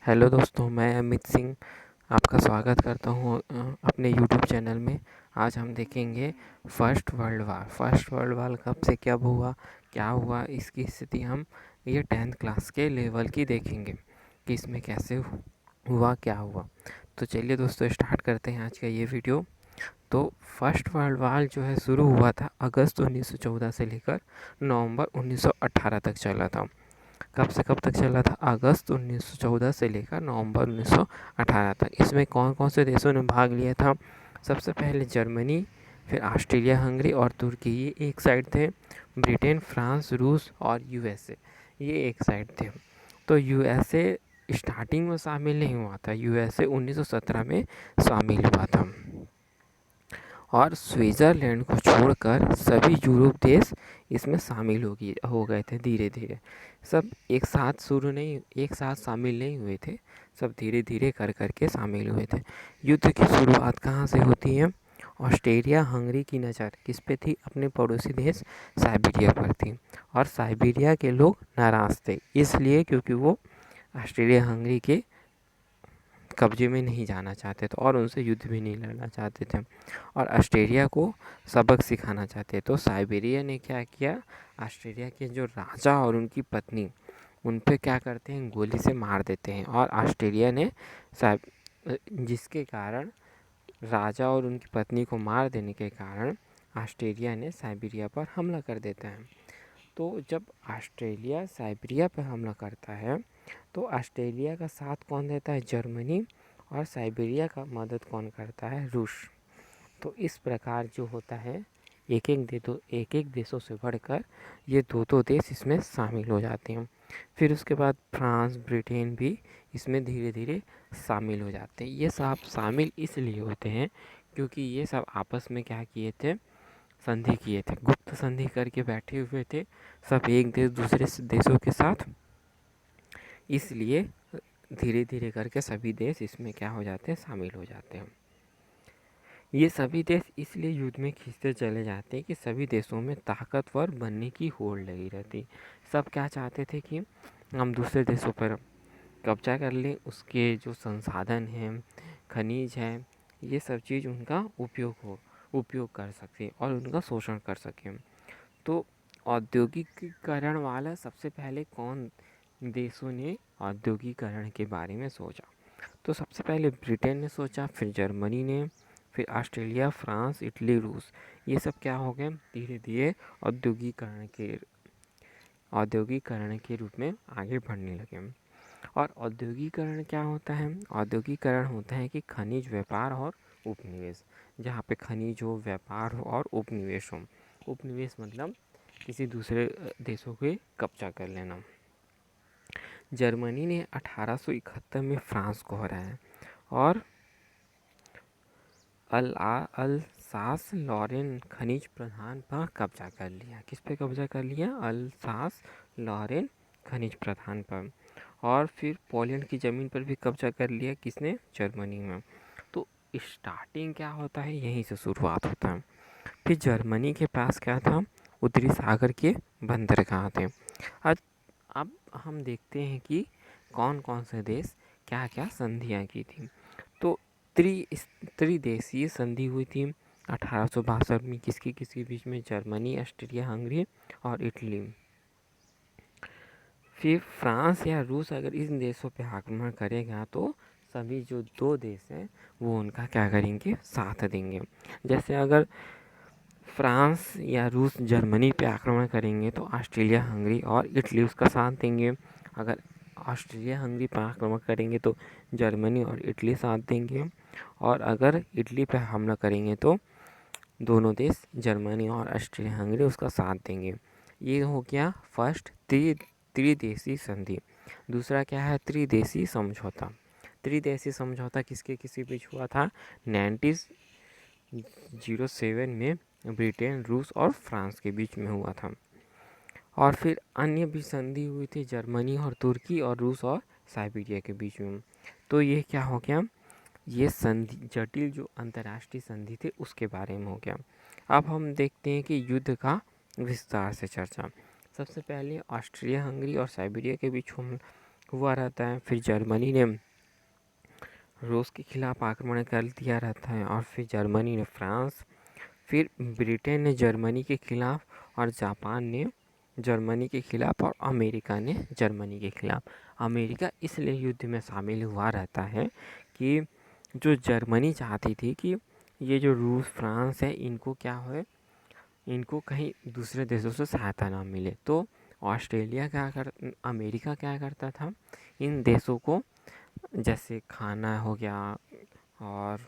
Hello दोस्तों, मैं अमित सिंह आपका स्वागत करता हूँ अपने यूट्यूब चैनल में। आज हम देखेंगे फर्स्ट वर्ल्ड वार कब से कब हुआ, क्या हुआ, इसकी स्थिति हम ये 10th क्लास के लेवल की देखेंगे कि इसमें कैसे हुआ, क्या हुआ। तो चलिए दोस्तों, स्टार्ट करते हैं आज का ये वीडियो। तो फर्स्ट वर्ल्ड वार जो है शुरू हुआ था अगस्त 1914 से लेकर नवंबर 1918 तक चला था। कब से कब तक चला था? अगस्त 1914 से लेकर नवंबर 1918 तक। इसमें कौन कौन से देशों ने भाग लिया था? सबसे पहले जर्मनी, फिर ऑस्ट्रेलिया, हंगरी और तुर्की, ये एक साइड थे। ब्रिटेन, फ्रांस, रूस और यूएसए, ये एक साइड थे। तो यूएसए स्टार्टिंग में शामिल नहीं हुआ था। यूएसए 1917 में शामिल हुआ था। और स्विट्ज़रलैंड को छोड़कर सभी यूरोप देश इसमें शामिल हो गए थे धीरे धीरे। सब एक साथ शामिल नहीं हुए थे, सब धीरे धीरे कर के शामिल हुए थे। युद्ध की शुरुआत कहाँ से होती है? ऑस्ट्रेलिया हंगरी की नज़र किस पे थी? अपने पड़ोसी देश साइबेरिया पर थी। और साइबेरिया के लोग नाराज़ थे, इसलिए क्योंकि वो ऑस्ट्रेलिया हंगरी के कब्जे में नहीं जाना चाहते थे और उनसे युद्ध भी नहीं लड़ना चाहते थे और ऑस्ट्रेलिया को सबक सिखाना चाहते। तो साइबेरिया ने क्या किया? ऑस्ट्रेलिया के जो राजा और उनकी पत्नी, उन पे क्या करते हैं? गोली से मार देते हैं। और ऑस्ट्रेलिया ने जिसके कारण राजा और उनकी पत्नी को मार देने के कारण ऑस्ट्रेलिया ने साइबेरिया पर हमला कर देता है। तो जब ऑस्ट्रेलिया साइबेरिया पर हमला करता है तो ऑस्ट्रेलिया का साथ कौन देता है? जर्मनी। और साइबेरिया का मदद कौन करता है? रूस। तो इस प्रकार जो होता है, एक एक देशों से बढ़कर ये दो देश इसमें शामिल हो जाते हैं। फिर उसके बाद फ्रांस, ब्रिटेन भी इसमें धीरे धीरे शामिल हो जाते हैं। ये सब शामिल इसलिए होते हैं क्योंकि ये सब आपस में क्या किए थे? संधि किए थे, गुप्त संधि करके बैठे हुए थे सब एक देश दूसरे देशों के साथ। इसलिए धीरे धीरे करके सभी देश इसमें क्या हो जाते हैं? शामिल हो जाते हैं। ये सभी देश इसलिए युद्ध में खींचते चले जाते हैं कि सभी देशों में ताकतवर बनने की होड़ लगी रहती। सब क्या चाहते थे कि हम दूसरे देशों पर कब्जा कर लें, उसके जो संसाधन हैं, खनिज हैं, ये सब चीज़ उनका उपयोग कर सकें और उनका शोषण कर सकें। तो औद्योगिकीकरण वाला सबसे पहले कौन देशों ने औद्योगिकीकरण के बारे में सोचा? तो सबसे पहले ब्रिटेन ने सोचा, फिर जर्मनी ने, फिर ऑस्ट्रेलिया, फ्रांस, इटली, रूस। ये सब क्या हो गए? धीरे धीरे औद्योगिकीकरण के रूप में आगे बढ़ने लगे। और औद्योगिकीकरण क्या होता है? औद्योगिकीकरण होता है कि खनिज व्यापार और उपनिवेश, जहाँ पे खनिज हो, व्यापार हो और उपनिवेश हो। उपनिवेश मतलब किसी दूसरे देशों के कब्जा कर लेना। जर्मनी ने 1871 में फ्रांस को हराया और अल्सास लॉरेन खनिज प्रधान पर कब्जा कर लिया। किस पे कब्जा कर लिया? अल्सास लॉरेन खनिज प्रधान पर। और फिर पोलैंड की ज़मीन पर भी कब्जा कर लिया। किसने? जर्मनी में। तो स्टार्टिंग क्या होता है? यहीं से शुरुआत होता है। फिर जर्मनी के पास क्या था? उत्तरी सागर के बंदरगाह थे। अब हम देखते हैं कि कौन कौन से देश क्या क्या संधियाँ की थी। तो त्रिदेशीय संधि हुई थी 1862 में। किसके बीच में? जर्मनी, ऑस्ट्रिया हंगरी और इटली। फिर फ्रांस या रूस अगर इन देशों पे आक्रमण करेगा तो सभी जो दो देश हैं वो उनका क्या करेंगे? साथ देंगे। जैसे अगर फ्रांस या रूस जर्मनी पे आक्रमण करेंगे तो ऑस्ट्रेलिया, हंगरी और इटली उसका साथ देंगे। अगर ऑस्ट्रेलिया हंगरी पर आक्रमण करेंगे तो जर्मनी और इटली साथ देंगे। और अगर इटली पर हमला करेंगे तो दोनों देश जर्मनी और ऑस्ट्रेलिया हंगरी उसका साथ देंगे। ये हो गया फर्स्ट त्रिदेशीय संधि। दूसरा क्या है? त्रिदेशीय समझौता। त्रिदेशीय समझौता किसके बीच हुआ था? 1907 में ब्रिटेन, रूस और फ्रांस के बीच में हुआ था। और फिर अन्य भी संधि हुई थी जर्मनी और तुर्की और रूस और साइबेरिया के बीच में। तो ये क्या हो गया? ये संधि जटिल जो अंतर्राष्ट्रीय संधि थे उसके बारे में हो गया। अब हम देखते हैं कि युद्ध का विस्तार से चर्चा। सबसे पहले ऑस्ट्रिया हंगरी और साइबेरिया के बीच हुआ रहता है। फिर जर्मनी ने रूस के खिलाफ आक्रमण कर दिया रहता है, और फिर जर्मनी ने फ्रांस, फिर ब्रिटेन ने जर्मनी के खिलाफ, और जापान ने जर्मनी के खिलाफ, और अमेरिका ने जर्मनी के खिलाफ। अमेरिका इसलिए युद्ध में शामिल हुआ रहता है कि जो जर्मनी चाहती थी कि ये जो रूस फ्रांस है इनको क्या हो, इनको कहीं दूसरे देशों से सहायता ना मिले। तो अमेरिका क्या करता था, इन देशों को जैसे खाना हो गया, और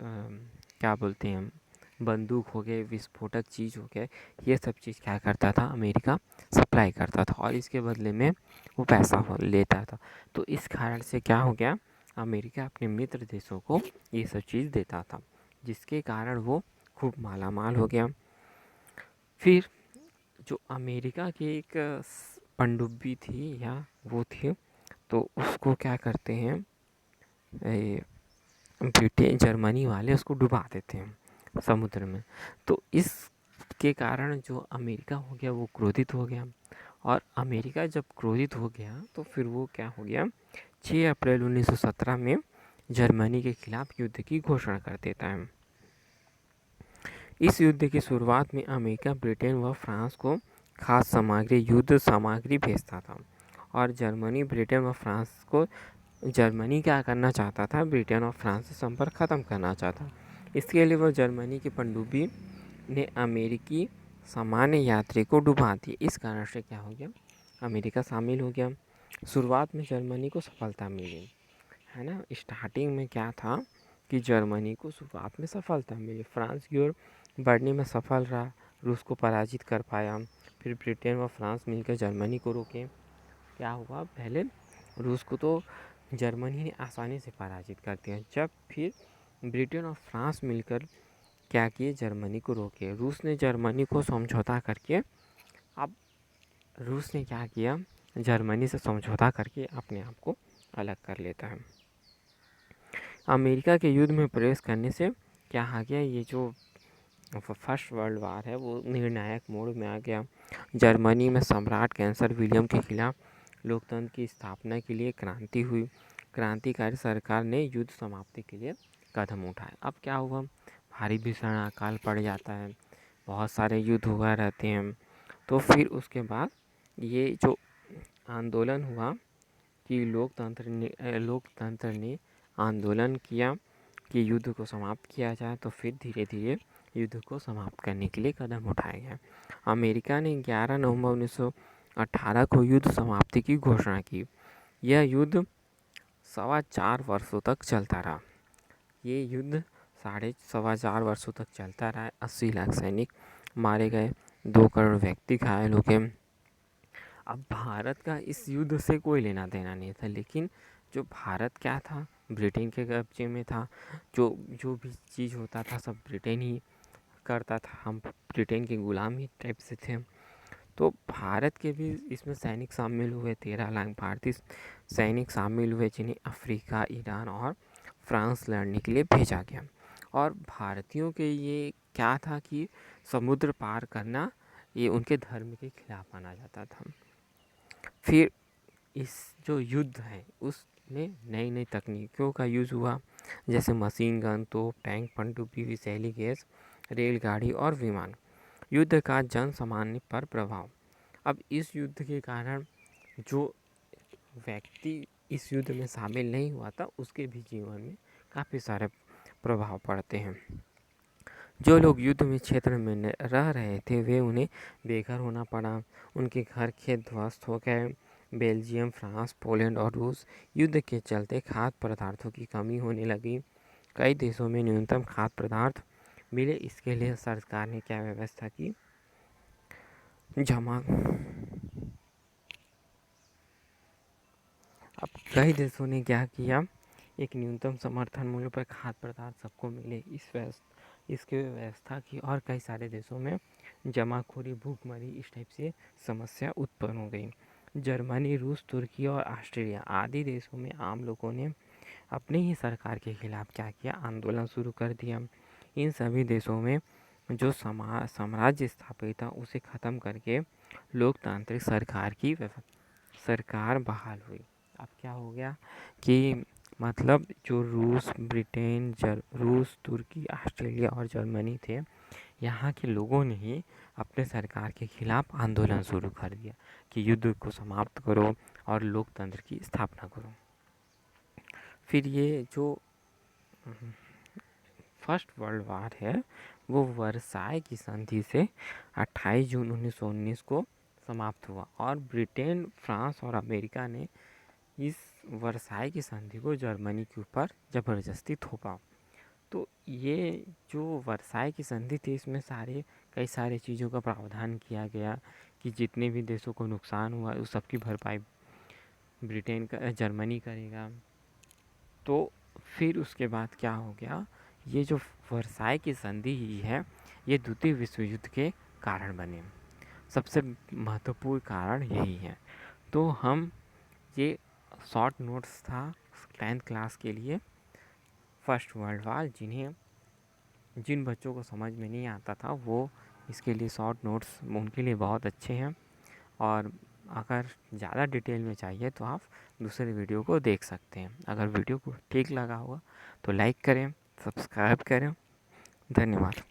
क्या बोलते हैं, बंदूक हो गए, विस्फोटक चीज़ हो गए, ये सब चीज़ क्या करता था, अमेरिका सप्लाई करता था, और इसके बदले में वो पैसा लेता था। तो इस कारण से क्या हो गया, अमेरिका अपने मित्र देशों को ये सब चीज़ देता था, जिसके कारण वो खूब मालामाल हो गया। फिर जो अमेरिका की एक पनडुब्बी थी, या वो थी, तो उसको क्या करते हैं, ब्रिटेन जर्मनी वाले उसको डुबा देते हैं समुद्र में। तो इसके कारण जो अमेरिका हो गया वो क्रोधित हो गया, और अमेरिका जब क्रोधित हो गया तो फिर वो क्या हो गया, 6 अप्रैल 1917 में जर्मनी के खिलाफ युद्ध की घोषणा कर देता है। इस युद्ध की शुरुआत में अमेरिका ब्रिटेन व फ्रांस को खास सामग्री, युद्ध सामग्री भेजता था, और जर्मनी ब्रिटेन व फ्रांस को, जर्मनी क्या करना चाहता था, ब्रिटेन और फ्रांस से संपर्क ख़त्म करना चाहता। इसके लिए वह जर्मनी की पनडुब्बी ने अमेरिकी सामान्य यात्री को डुबा दी। इस कारण से क्या हो गया, अमेरिका शामिल हो गया। शुरुआत में जर्मनी को सफलता मिली, है ना। स्टार्टिंग में क्या था कि जर्मनी को शुरुआत में सफलता मिली, फ्रांस की ओर बढ़ने में सफल रहा, रूस को पराजित कर पाया। फिर ब्रिटेन व फ्रांस मिलकर जर्मनी को रोके। क्या हुआ, पहले रूस को तो जर्मनी ने आसानी से पराजित कर दिया, जब फिर ब्रिटेन और फ्रांस मिलकर क्या किए, जर्मनी को रोके। रूस ने जर्मनी को समझौता करके, अब रूस ने क्या किया, जर्मनी से समझौता करके अपने आप को अलग कर लेता है। अमेरिका के युद्ध में प्रवेश करने से क्या आ गया, ये जो फर्स्ट वर्ल्ड वार है वो निर्णायक मोड़ में आ गया। जर्मनी में सम्राट कैंसर विलियम के खिलाफ लोकतंत्र की स्थापना के लिए क्रांति हुई। क्रांतिकारी सरकार ने युद्ध समाप्ति के लिए कदम उठाए। अब क्या हुआ, भारी भीषण अकाल पड़ जाता है, बहुत सारे युद्ध हुआ रहते हैं। तो फिर उसके बाद ये जो आंदोलन हुआ कि लोकतंत्र ने आंदोलन किया कि युद्ध को समाप्त किया जाए, तो फिर धीरे धीरे युद्ध को समाप्त करने के लिए कदम उठाए गए। अमेरिका ने 11 नवंबर 1918 को युद्ध समाप्ति की घोषणा की। यह युद्ध 4.25 वर्षों तक चलता रहा। ये युद्ध 4.25 वर्षों तक चलता रहा। 80 लाख सैनिक मारे गए, 2 करोड़ व्यक्ति घायल हो गए। अब भारत का इस युद्ध से कोई लेना देना नहीं था, लेकिन जो भारत क्या था, ब्रिटेन के कब्जे में था। जो जो भी चीज़ होता था सब ब्रिटेन ही करता था, हम ब्रिटेन के गुलाम ही टाइप से थे। तो भारत के भी इसमें सैनिक शामिल हुए, 13 लाख भारतीय सैनिक शामिल हुए, जिन्हें अफ्रीका, ईरान और फ्रांस लड़ने के लिए भेजा गया। और भारतीयों के ये क्या था कि समुद्र पार करना ये उनके धर्म के खिलाफ माना जाता था। फिर इस जो युद्ध है उसमें नई नई तकनीकों का यूज़ हुआ, जैसे मशीन गन, तोप, टैंक, पनडुब्बी, विषैली गैस, रेलगाड़ी और विमान। युद्ध का जन सामान्य पर प्रभाव। अब इस युद्ध के कारण जो व्यक्ति इस युद्ध में शामिल नहीं हुआ था उसके भी जीवन में काफ़ी सारे प्रभाव पड़ते हैं। जो लोग युद्ध में क्षेत्र में रह रहे थे वे उन्हें बेघर होना पड़ा, उनके घर खेत ध्वस्त हो गए। बेल्जियम, फ्रांस, पोलैंड और रूस युद्ध के चलते खाद्य पदार्थों की कमी होने लगी। कई देशों में न्यूनतम खाद्य पदार्थ मिले, इसके लिए सरकार ने क्या व्यवस्था की, जमा। अब कई देशों ने क्या किया, एक न्यूनतम समर्थन मूल्य पर खाद्य पदार्थ सबको मिले, इसकी व्यवस्था की। और कई सारे देशों में जमाखोरी, भूखमरी इस टाइप से समस्या उत्पन्न हो गई। जर्मनी, रूस, तुर्की और ऑस्ट्रेलिया आदि देशों में आम लोगों ने अपनी ही सरकार के खिलाफ क्या किया, आंदोलन शुरू कर दिया। इन सभी देशों में जो साम्राज्य स्थापित था उसे ख़त्म करके लोकतांत्रिक सरकार की सरकार बहाल हुई। अब क्या हो गया कि मतलब जो रूस, तुर्की, ऑस्ट्रेलिया और जर्मनी थे, यहाँ के लोगों ने ही अपने सरकार के खिलाफ आंदोलन शुरू कर दिया कि युद्ध को समाप्त करो और लोकतंत्र की स्थापना करो। फिर ये जो फर्स्ट वर्ल्ड वार है वो वर्साई की संधि से 28 जून 1919 को समाप्त हुआ और ब्रिटेन, फ्रांस और अमेरिका ने इस वर्साई की संधि को जर्मनी के ऊपर ज़बरदस्ती थोपा। तो ये जो वर्साई की संधि थी, इसमें कई सारे चीज़ों का प्रावधान किया गया कि जितने भी देशों को नुकसान हुआ उस सबकी भरपाई जर्मनी करेगा। तो फिर उसके बाद क्या हो गया, ये जो वर्साई की संधि ही है ये द्वितीय विश्व युद्ध के कारण बने। सबसे महत्वपूर्ण कारण यही है। तो हम ये शॉर्ट नोट्स था 10th क्लास के लिए फर्स्ट वर्ल्ड वार, जिन बच्चों को समझ में नहीं आता था वो इसके लिए शॉर्ट नोट्स उनके लिए बहुत अच्छे हैं। और अगर ज़्यादा डिटेल में चाहिए तो आप दूसरे वीडियो को देख सकते हैं। अगर वीडियो को ठीक लगा होगा तो लाइक करें, सब्सक्राइब करें। धन्यवाद।